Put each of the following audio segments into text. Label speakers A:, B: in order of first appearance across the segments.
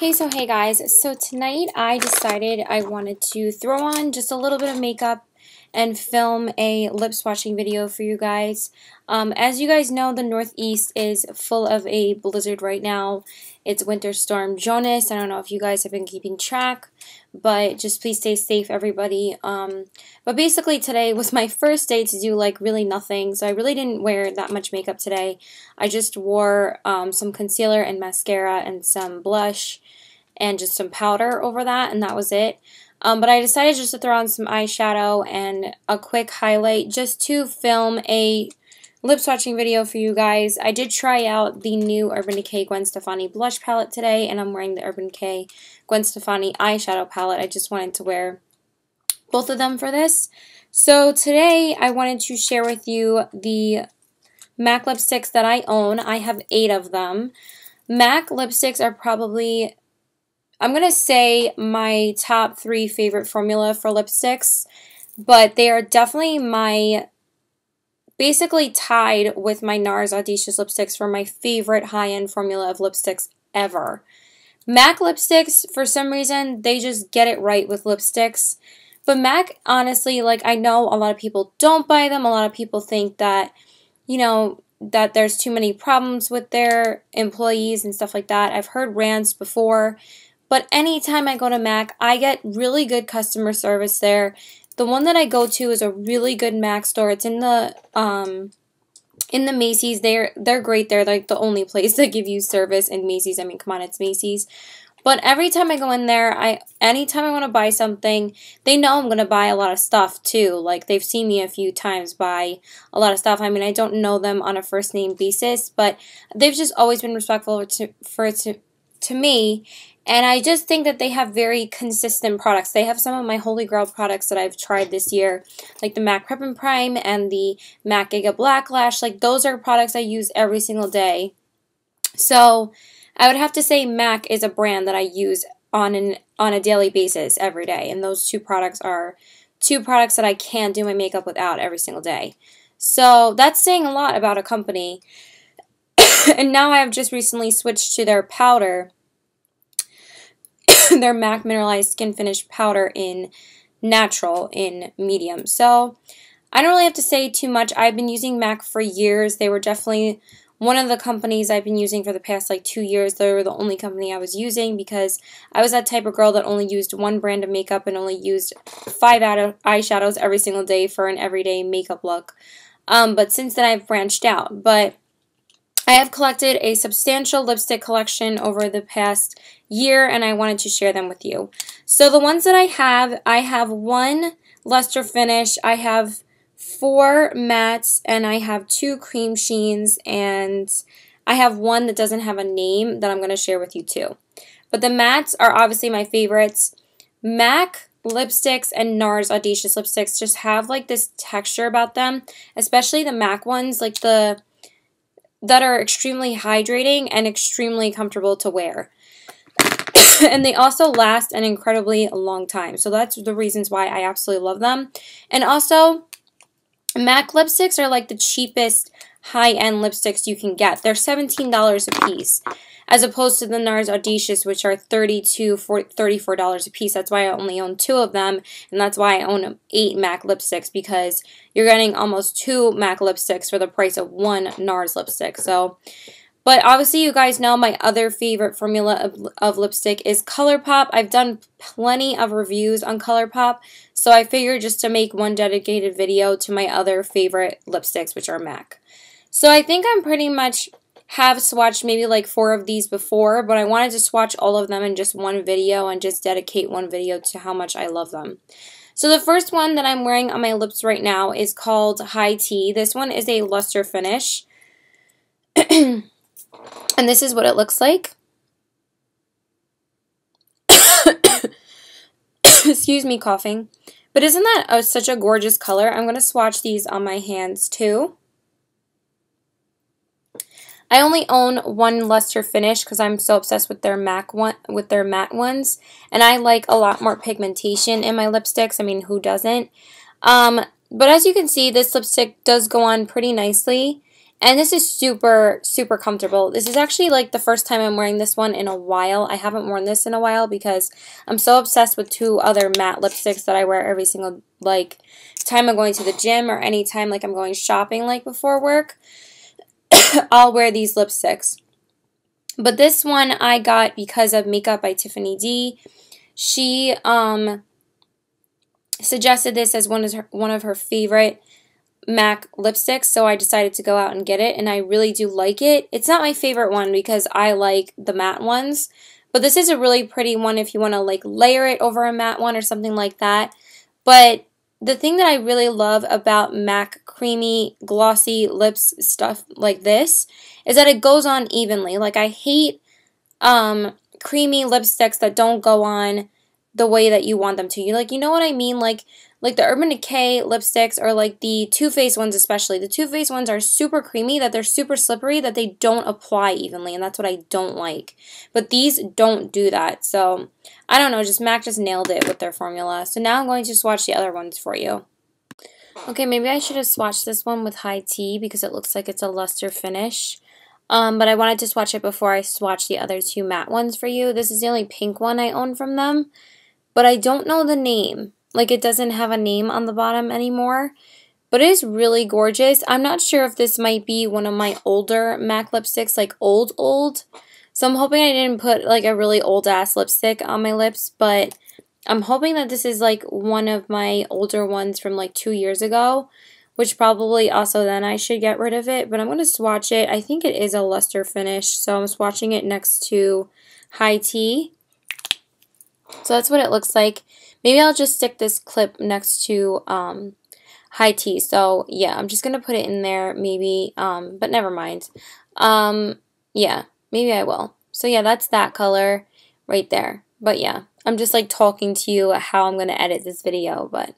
A: Okay, so hey guys, so tonight I decided I wanted to throw on just a little bit of makeup and film a lip swatching video for you guys. As you guys know, the Northeast is full of a blizzard right now. It's Winter Storm Jonas. I don't know if you guys have been keeping track, but just please stay safe, everybody. But basically today was my first day to do like really nothing, so I really didn't wear that much makeup today. I just wore some concealer and mascara and some blush and just some powder over that, and that was it. But I decided just to throw on some eyeshadow and a quick highlight just to film a lip swatching video for you guys. I did try out the new Urban Decay Gwen Stefani blush palette today, and I'm wearing the Urban Decay Gwen Stefani eyeshadow palette. I just wanted to wear both of them for this. So today I wanted to share with you the MAC lipsticks that I own. I have 8 of them. MAC lipsticks are probably, I'm going to say, my top 3 favorite formula for lipsticks, but they are definitely basically tied with my NARS Audacious lipsticks for my favorite high-end formula of lipsticks ever. MAC lipsticks, for some reason, they just get it right with lipsticks. But MAC, honestly, like, I know a lot of people don't buy them. A lot of people think that, you know, that there's too many problems with their employees and stuff like that. I've heard rants before. But anytime I go to MAC, I get really good customer service there. The one that I go to is a really good MAC store. It's in the Macy's. They're great. They're like the only place that give you service in Macy's. I mean, come on, it's Macy's. But every time I go in there, anytime I want to buy something, they know I'm going to buy a lot of stuff too. Like, they've seen me a few times buy a lot of stuff. I mean, I don't know them on a first name basis, but they've just always been respectful to me. And I just think that they have very consistent products. They have some of my holy grail products that I've tried this year, like the MAC Prep and Prime and the MAC Giga Black Lash. Like, those are products I use every single day. So I would have to say MAC is a brand that I use on a daily basis every day. And those 2 products are 2 products that I can't do my makeup without every single day. So that's saying a lot about a company. And now I have just recently switched to their powder. Their MAC Mineralized Skin Finish Powder in Natural in Medium. So I don't really have to say too much. I've been using MAC for years. They were definitely one of the companies I've been using for the past like 2 years. They were the only company I was using because I was that type of girl that only used one brand of makeup and only used 5 eyeshadows every single day for an everyday makeup look. But since then I've branched out. But I have collected a substantial lipstick collection over the past year, and I wanted to share them with you. So the ones that I have 1 luster finish, I have 4 mattes, and I have 2 cream sheens, and I have 1 that doesn't have a name that I'm going to share with you too. But the mattes are obviously my favorites. MAC lipsticks and NARS Audacious lipsticks just have like this texture about them, especially the MAC ones, like that are extremely hydrating and extremely comfortable to wear. And they also last an incredibly long time. So that's the reasons why I absolutely love them. And also, MAC lipsticks are like the cheapest high-end lipsticks you can get. They're $17 a piece, as opposed to the NARS Audacious, which are $32, $34 a piece. That's why I only own 2 of them, and that's why I own 8 MAC lipsticks, because you're getting almost 2 MAC lipsticks for the price of 1 NARS lipstick. So, but obviously you guys know my other favorite formula of lipstick is ColourPop. I've done plenty of reviews on ColourPop, so I figured just to make one dedicated video to my other favorite lipsticks, which are MAC. So I think I'm pretty much have swatched maybe like 4 of these before, but I wanted to swatch all of them in just one video and just dedicate one video to how much I love them. So the first one that I'm wearing on my lips right now is called High Tea. This one is a luster finish. And this is what it looks like. Excuse me, coughing. But isn't that such a gorgeous color? I'm going to swatch these on my hands too. I only own 1 luster finish because I'm so obsessed with their matte ones, and I like a lot more pigmentation in my lipsticks. I mean, who doesn't? But as you can see, this lipstick does go on pretty nicely, And this is super, super comfortable. This is actually like the first time I'm wearing this one in a while. I haven't worn this in a while because I'm so obsessed with two other matte lipsticks that I wear every single like time I'm going to the gym or any time like I'm going shopping like before work. I'll wear these lipsticks. But this one I got because of Makeup by Tiffany D. She suggested this as one of her favorite MAC lipsticks, so I decided to go out and get it, and I really do like it. It's not my favorite one because I like the matte ones, but this is a really pretty one if you want to like layer it over a matte one or something like that. But the thing that I really love about MAC creamy glossy lips stuff like this is that it goes on evenly. Like I hate creamy lipsticks that don't go on the way that you want them to. You know what I mean? Like the Urban Decay lipsticks or like the Too Faced ones especially. The Too Faced ones are super creamy, that they're super slippery, that they don't apply evenly, and that's what I don't like. But these don't do that. So, I don't know, MAC just nailed it with their formula. So now I'm going to swatch the other ones for you. Okay, maybe I should have swatched this one with high tea because it looks like it's a luster finish. But I wanted to swatch it before I swatch the other two matte ones for you. This is the only pink one I own from them. But I don't know the name. Like, it doesn't have a name on the bottom anymore. But it is really gorgeous. I'm not sure if this might be one of my older MAC lipsticks, like old. So I'm hoping I didn't put, like, a really old-ass lipstick on my lips. But I'm hoping that this is, like, one of my older ones from, like, 2 years ago. Which probably also then I should get rid of it. But I'm going to swatch it. I think it is a luster finish. So I'm swatching it next to High Tea. So that's what it looks like. Maybe I'll just stick this clip next to High Tea. So yeah, I'm just going to put it in there maybe, but never mind. Yeah, maybe I will. So yeah, that's that color right there. But yeah, I'm just like talking to you how I'm going to edit this video. But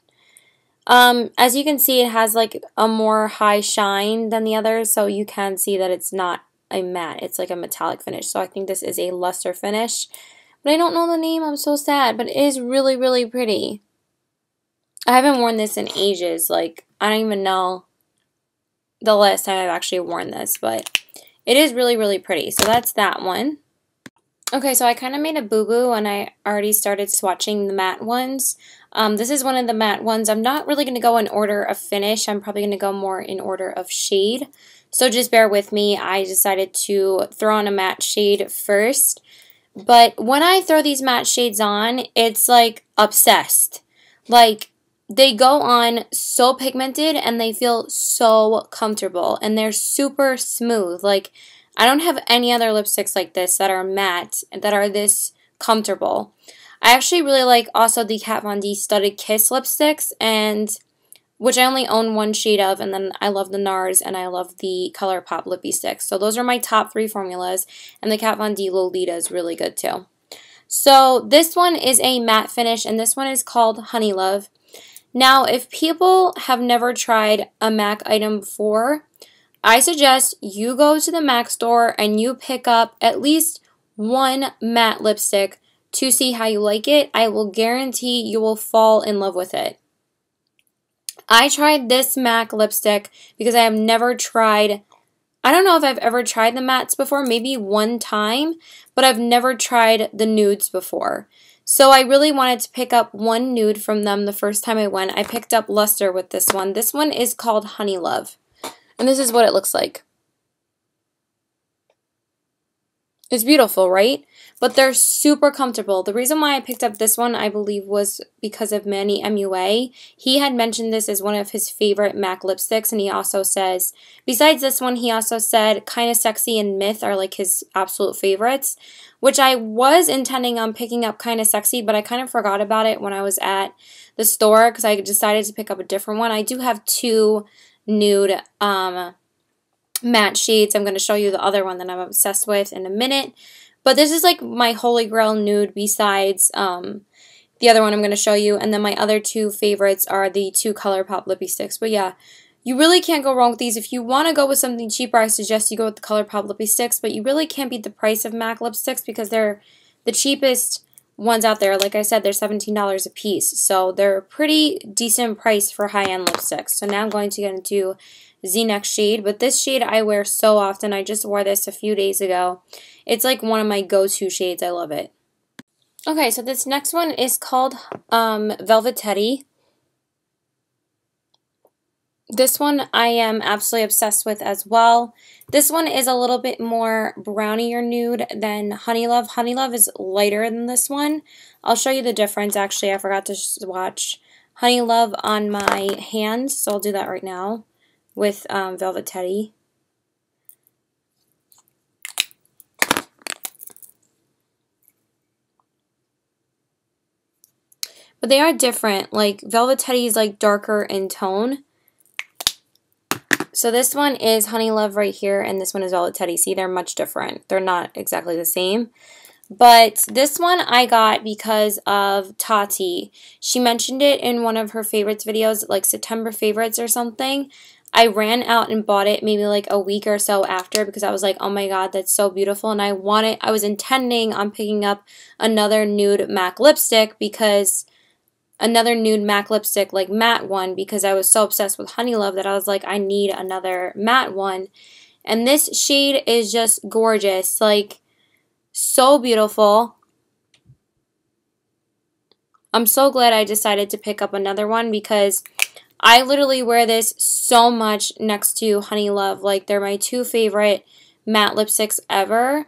A: as you can see, it has like a more high shine than the others. So you can see that it's not a matte. It's like a metallic finish. So I think this is a luster finish. But I don't know the name. I'm so sad. But it is really, really pretty. I haven't worn this in ages. Like, I don't even know the last time I've actually worn this. But it is really, really pretty. So that's that one. Okay, so I kind of made a boo-boo and I already started swatching the matte ones. This is one of the matte ones. I'm not really going to go in order of finish. I'm probably going to go more in order of shade. So just bear with me. I decided to throw on a matte shade first. But when I throw these matte shades on, it's like obsessed. Like, they go on so pigmented and they feel so comfortable. And they're super smooth. Like, I don't have any other lipsticks like this that are matte and that are this comfortable. I actually really like also the Kat Von D Studded Kiss lipsticks, and which I only own one shade of, and then I love the NARS and I love the ColourPop Lippy Sticks. So those are my top 3 formulas, and the Kat Von D Lolita is really good too. So this one is a matte finish, and this one is called Honey Love. Now, if people have never tried a MAC item before, I suggest you go to the MAC store and you pick up at least one matte lipstick to see how you like it. I will guarantee you will fall in love with it. I tried this MAC lipstick because I have never tried, I don't know if I've ever tried the mattes before, maybe one time, but I've never tried the nudes before. So I really wanted to pick up one nude from them the first time I went. I picked up Luster with this one. This one is called Honey Love. And this is what it looks like. It's beautiful, right? But they're super comfortable. The reason why I picked up this one, I believe, was because of Manny MUA. He had mentioned this as one of his favorite MAC lipsticks, and he also says, besides this one, he also said Kinda Sexy and Myth are like his absolute favorites, which I was intending on picking up Kinda Sexy, but I kind of forgot about it when I was at the store because I decided to pick up a different one. I do have 2 nude matte shades. I'm going to show you the other one that I'm obsessed with in a minute. But this is like my holy grail nude besides the other one I'm going to show you. And then my other 2 favorites are the 2 ColourPop Lippy Sticks. But yeah, you really can't go wrong with these. If you want to go with something cheaper, I suggest you go with the ColourPop Lippy Sticks. But you really can't beat the price of MAC lipsticks because they're the cheapest ones out there. Like I said, they're $17 a piece. So they're a pretty decent price for high-end lipsticks. So now I'm going to get into Z-neck shade, but this shade I wear so often. I just wore this a few days ago. It's like one of my go-to shades. I love it. Okay, so this next one is called Velvet Teddy. This one I am absolutely obsessed with as well. This one is a little bit more brownier nude than Honey Love. Honey Love is lighter than this one. I'll show you the difference. Actually, I forgot to swatch Honey Love on my hands, so I'll do that right now with Velvet Teddy. But they are different. Like, Velvet Teddy is like darker in tone. So this one is Honey Love right here, and this one is Velvet Teddy. See, they're much different. They're not exactly the same. But this one I got because of Tati. She mentioned it in one of her favorites videos, like September favorites or something. I ran out and bought it maybe like a week or so after because I was like, oh my god, that's so beautiful. And I was intending on picking up another nude MAC lipstick because... another nude MAC lipstick, like matte one, because I was so obsessed with Honey Love that I was like, I need another matte one. And this shade is just gorgeous, like, so beautiful. I'm so glad I decided to pick up another one because I literally wear this so much next to Honey Love. Like, they're my two favorite matte lipsticks ever.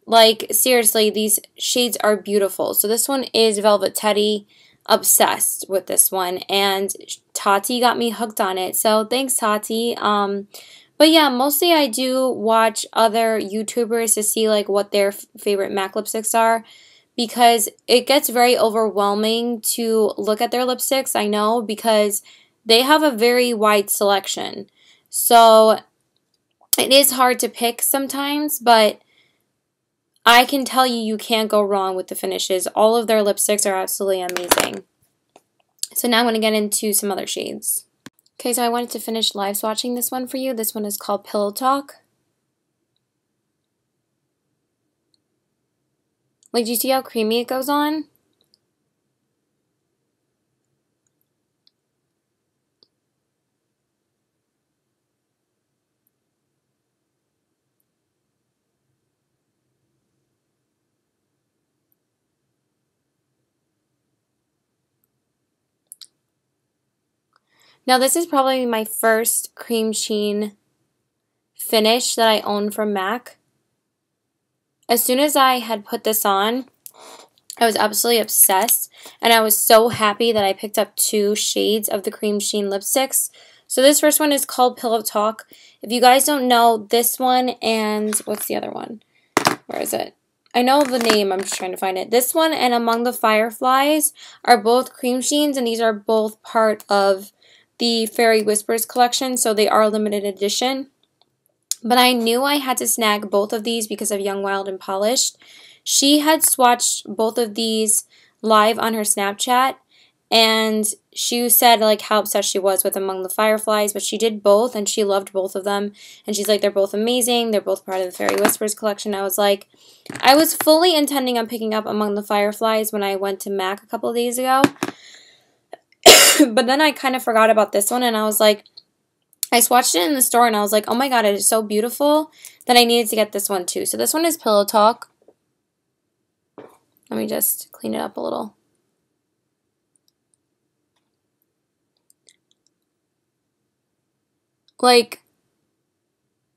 A: Like, seriously, these shades are beautiful. So this one is Velvet Teddy. Obsessed with this one, and Tati got me hooked on it, so thanks, Tati. But yeah, mostly I do watch other YouTubers to see like what their favorite MAC lipsticks are, because it gets very overwhelming to look at their lipsticks, I know, because they have a very wide selection, so it is hard to pick sometimes, but I can tell you, you can't go wrong with the finishes. All of their lipsticks are absolutely amazing. So now I'm going to get into some other shades. Okay, so I wanted to finish live swatching this one for you. This one is called Pillow Talk. Like, do you see how creamy it goes on? Now, this is probably my first cream sheen finish that I own from MAC. As soon as I had put this on, I was absolutely obsessed, and I was so happy that I picked up two shades of the cream sheen lipsticks. So this first one is called Pillow Talk. If you guys don't know, this one and what's the other one? Where is it? I know the name, I'm just trying to find it. This one and Among the Fireflies are both cream sheens, and these are both part of the Fairy Whispers collection, so they are limited edition. But I knew I had to snag both of these because of Young, Wild, and Polished. She had swatched both of these live on her Snapchat, and she said like how obsessed she was with Among the Fireflies, but she did both, and she loved both of them. And she's like, they're both amazing. They're both part of the Fairy Whispers collection. I was fully intending on picking up Among the Fireflies when I went to MAC a couple of days ago. But then I kind of forgot about this one, and I was like, I swatched it in the store, and I was like, oh my god, it is so beautiful that I needed to get this one too. So this one is Pillow Talk. Let me just clean it up a little. Like,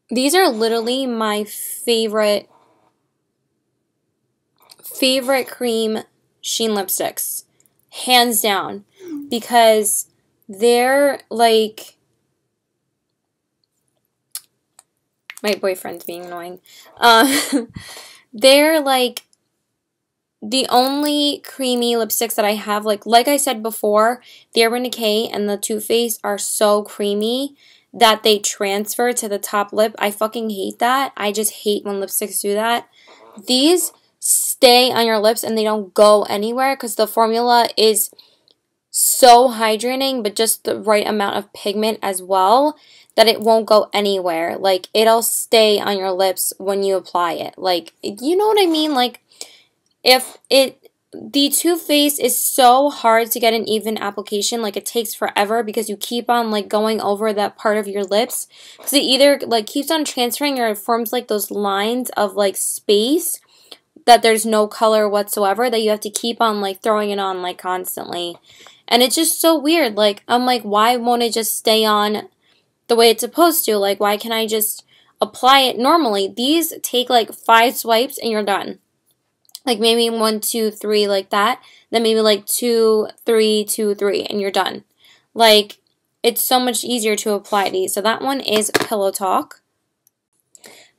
A: these are literally my favorite cream sheen lipsticks. Hands down. Because they're like... My boyfriend's being annoying. They're like the only creamy lipsticks that I have. Like I said before, the Urban Decay and the Too Faced are so creamy that they transfer to the top lip. I fucking hate that. I just hate when lipsticks do that. These stay on your lips and they don't go anywhere because the formula is so hydrating, but just the right amount of pigment as well, that it won't go anywhere. Like, it'll stay on your lips when you apply it. Like, you know what I mean? Like, if it the Too Faced is so hard to get an even application. Like, it takes forever because you keep on, like, going over that part of your lips. Because it either, like, keeps on transferring or it forms, like, those lines of, like, space that there's no color whatsoever that you have to keep on, like, throwing it on, like, constantly. And it's just so weird. Like, I'm like, why won't it just stay on the way it's supposed to? Like, why can't I just apply it normally? These take, like, 5 swipes and you're done. Like maybe 1, 2, 3 like that. Then maybe like 2, 3, 2, 3 and you're done. Like it's so much easier to apply these. So that one is Pillow Talk.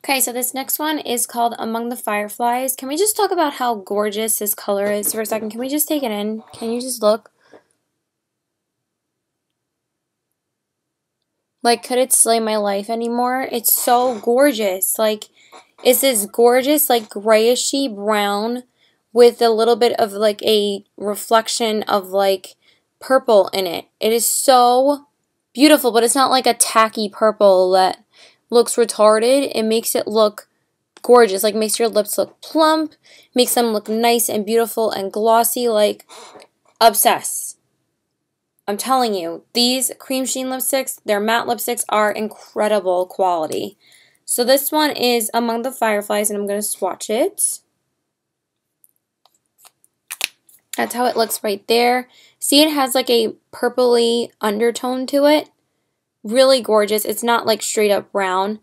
A: Okay, so this next one is called Among the Fireflies. Can we just talk about how gorgeous this color is for a second? Can we just take it in? Can you just look? Like, could it slay my life anymore? It's so gorgeous. Like, it's this gorgeous, like, grayishy brown with a little bit of, like, a reflection of, like, purple in it. It is so beautiful, but it's not, like, a tacky purple that looks retarded. It makes it look gorgeous. Like, makes your lips look plump, makes them look nice and beautiful and glossy. Like, obsessed. I'm telling you, these cream sheen lipsticks, their matte lipsticks are incredible quality. So this one is Among the Fireflies, and I'm going to swatch it. That's how it looks right there. See, it has like a purpley undertone to it. Really gorgeous. It's not like straight up brown.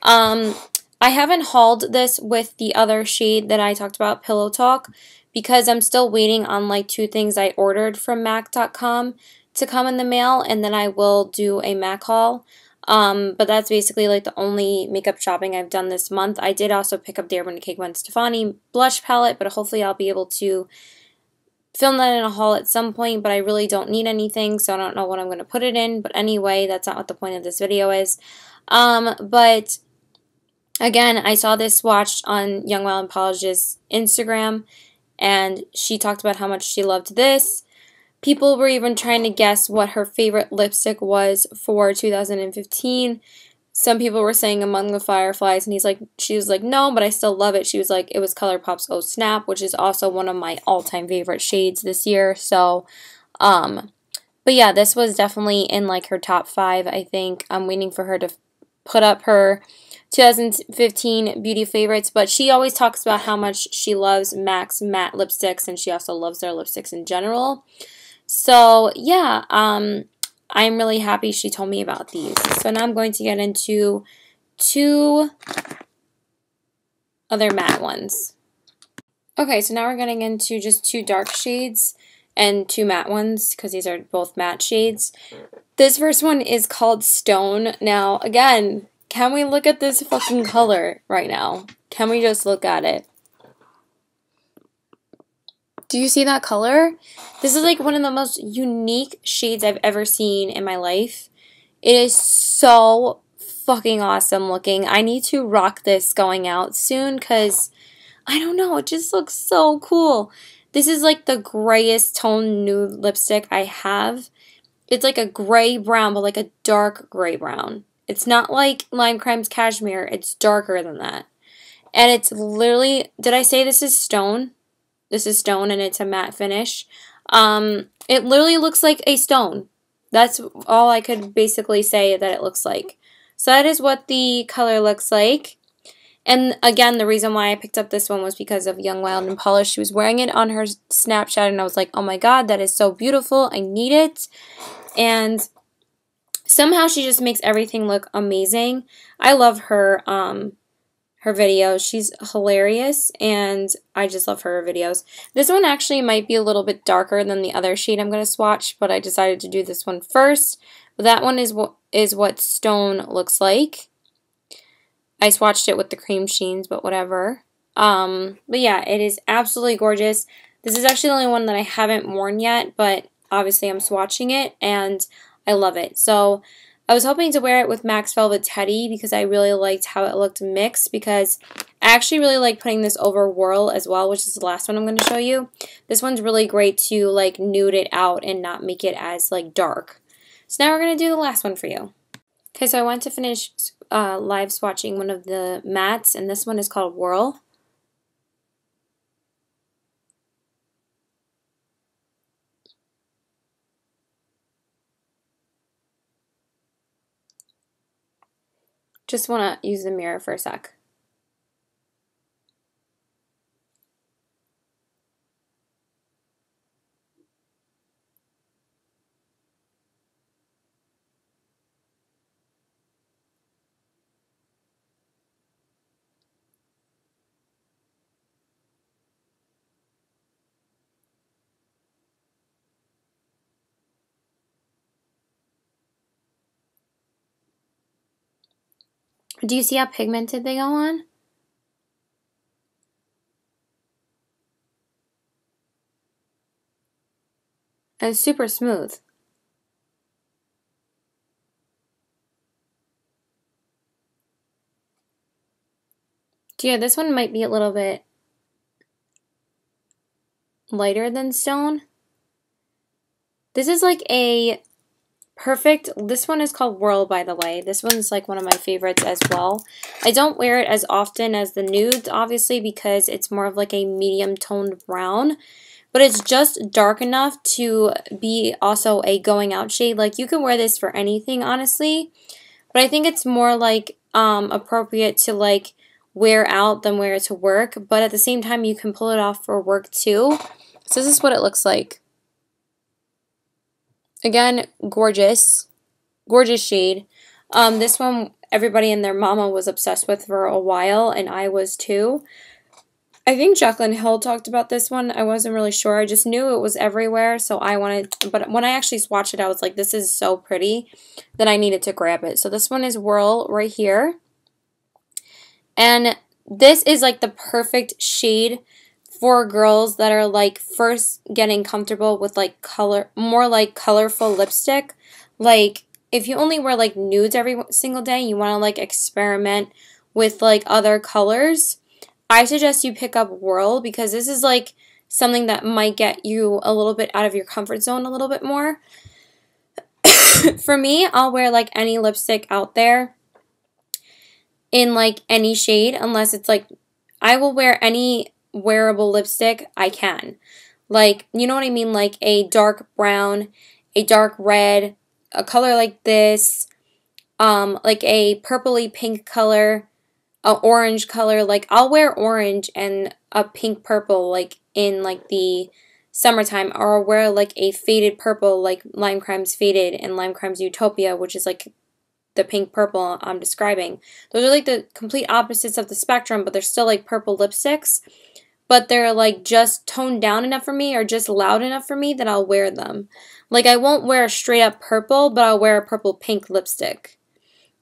A: I haven't hauled this with the other shade that I talked about, Pillow Talk, because I'm still waiting on like 2 things I ordered from MAC.com to come in the mail, and then I will do a MAC haul. But that's basically like the only makeup shopping I've done this month. I did also pick up the Urban Decay Gwen Stefani blush palette, but hopefully I'll be able to film that in a haul at some point, but I really don't need anything, so I don't know what I'm going to put it in. But anyway, that's not what the point of this video is. But again, I saw this swatched on Young Wild and Polish's Instagram, and she talked about how much she loved this. People were even trying to guess what her favorite lipstick was for 2015. Some people were saying Among the Fireflies, and she was like, no, but I still love it. She was like, it was ColourPop's Oh Snap, which is also one of my all-time favorite shades this year. So, but yeah, this was definitely in like her top 5, I think. I'm waiting for her to put up her 2015 beauty favorites, but she always talks about how much she loves MAC's matte lipsticks, and she also loves their lipsticks in general. So, yeah, I'm really happy she told me about these. So now I'm going to get into 2 other matte ones. Okay, so now we're getting into just 2 dark shades and 2 matte ones, because these are both matte shades. This first one is called Stone. Now, again, can we look at this fucking color right now? Can we just look at it? Do you see that color? This is like one of the most unique shades I've ever seen in my life. It is so fucking awesome looking. I need to rock this going out soon because, I don't know, it just looks so cool. This is like the grayest tone nude lipstick I have. It's like a gray brown, but like a dark gray brown. It's not like Lime Crime's Cashmere. It's darker than that. And it's literally, did I say this is Stone? This is Stone, and it's a matte finish. It literally looks like a stone. That's all I could basically say that it looks like. So that is what the color looks like. And again, the reason why I picked up this one was because of Young, Wild, and Polished. She was wearing it on her Snapchat, and I was like, oh my god, that is so beautiful. I need it. And somehow she just makes everything look amazing. I love her videos. She's hilarious, and I just love her videos. This one actually might be a little bit darker than the other shade I'm going to swatch, but I decided to do this one first. But that one is what Stone looks like. I swatched it with the cream sheens, but whatever. But yeah, it is absolutely gorgeous. This is actually the only one that I haven't worn yet, but obviously I'm swatching it, and I love it. So I was hoping to wear it with Max Velvet Teddy because I really liked how it looked mixed, because I actually really like putting this over Whirl as well, which is the last one I'm going to show you. This one's really great to like nude it out and not make it as like dark. So now we're going to do the last one for you. Okay, so I want to finish live swatching one of the mattes, and this one is called Whirl. Just want to use the mirror for a sec. Do you see how pigmented they go on? And it's super smooth. Yeah, this one might be a little bit lighter than Stone. This is like a perfect, this one is called Whirl, by the way. This one's like one of my favorites as well. I don't wear it as often as the nudes, obviously, because it's more of like a medium toned brown. But it's just dark enough to be also a going out shade. Like, you can wear this for anything, honestly. But I think it's more like appropriate to like wear out than wear it to work. But at the same time, you can pull it off for work too. So this is what it looks like. Again, gorgeous. Gorgeous shade. This one, everybody and their mama was obsessed with for a while, and I was too. I think Jaclyn Hill talked about this one. I wasn't really sure. I just knew it was everywhere, so I wanted, but when I actually swatched it, I was like, this is so pretty that I needed to grab it. So this one is Whirl right here. And this is like the perfect shade for girls that are like first getting comfortable with like color, more like colorful lipstick. Like if you only wear like nudes every single day, you want to like experiment with like other colors, I suggest you pick up Whirl, because this is like something that might get you a little bit out of your comfort zone a little bit more. For me, I'll wear like any lipstick out there in like any shade, unless it's like, I will wear any wearable lipstick I can. Like, you know what I mean? Like a dark brown, a dark red, a color like this, like a purpley pink color, a orange color. Like, I'll wear orange and a pink purple like in like the summertime, or I'll wear like a faded purple like Lime Crime's Faded and Lime Crime's Utopia, which is like the pink purple I'm describing. Those are like the complete opposites of the spectrum, but they're still like purple lipsticks, but they're like just toned down enough for me, or just loud enough for me, that I'll wear them. Like, I won't wear a straight up purple, but I'll wear a purple pink lipstick.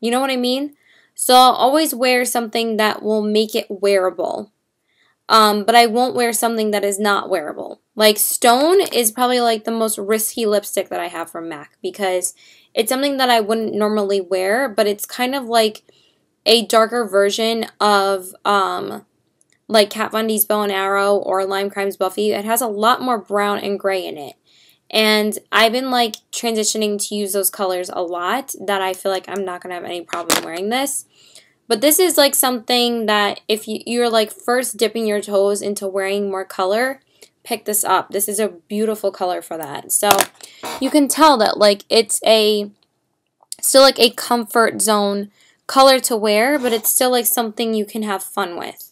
A: You know what I mean? So I'll always wear something that will make it wearable. But I won't wear something that is not wearable. Like, Stone is probably like the most risky lipstick that I have from MAC, because it's something that I wouldn't normally wear, but it's kind of like a darker version of like Kat Von D's Bow and Arrow or Lime Crime's Buffy. It has a lot more brown and gray in it. And I've been like transitioning to use those colors a lot, that I feel like I'm not going to have any problem wearing this. But this is like something that if you're like first dipping your toes into wearing more color, pick this up. This is a beautiful color for that. So you can tell that like it's still like a comfort zone color to wear, but it's still like something you can have fun with.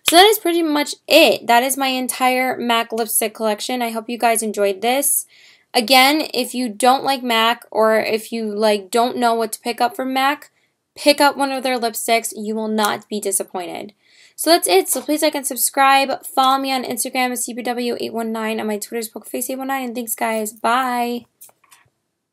A: So that is pretty much it. That is my entire MAC lipstick collection. I hope you guys enjoyed this. Again, if you don't like MAC, or if you like don't know what to pick up from MAC, pick up one of their lipsticks. You will not be disappointed. So that's it. So please like and subscribe. Follow me on Instagram at CBW819, and my Twitter is PokerFace819. And thanks, guys. Bye.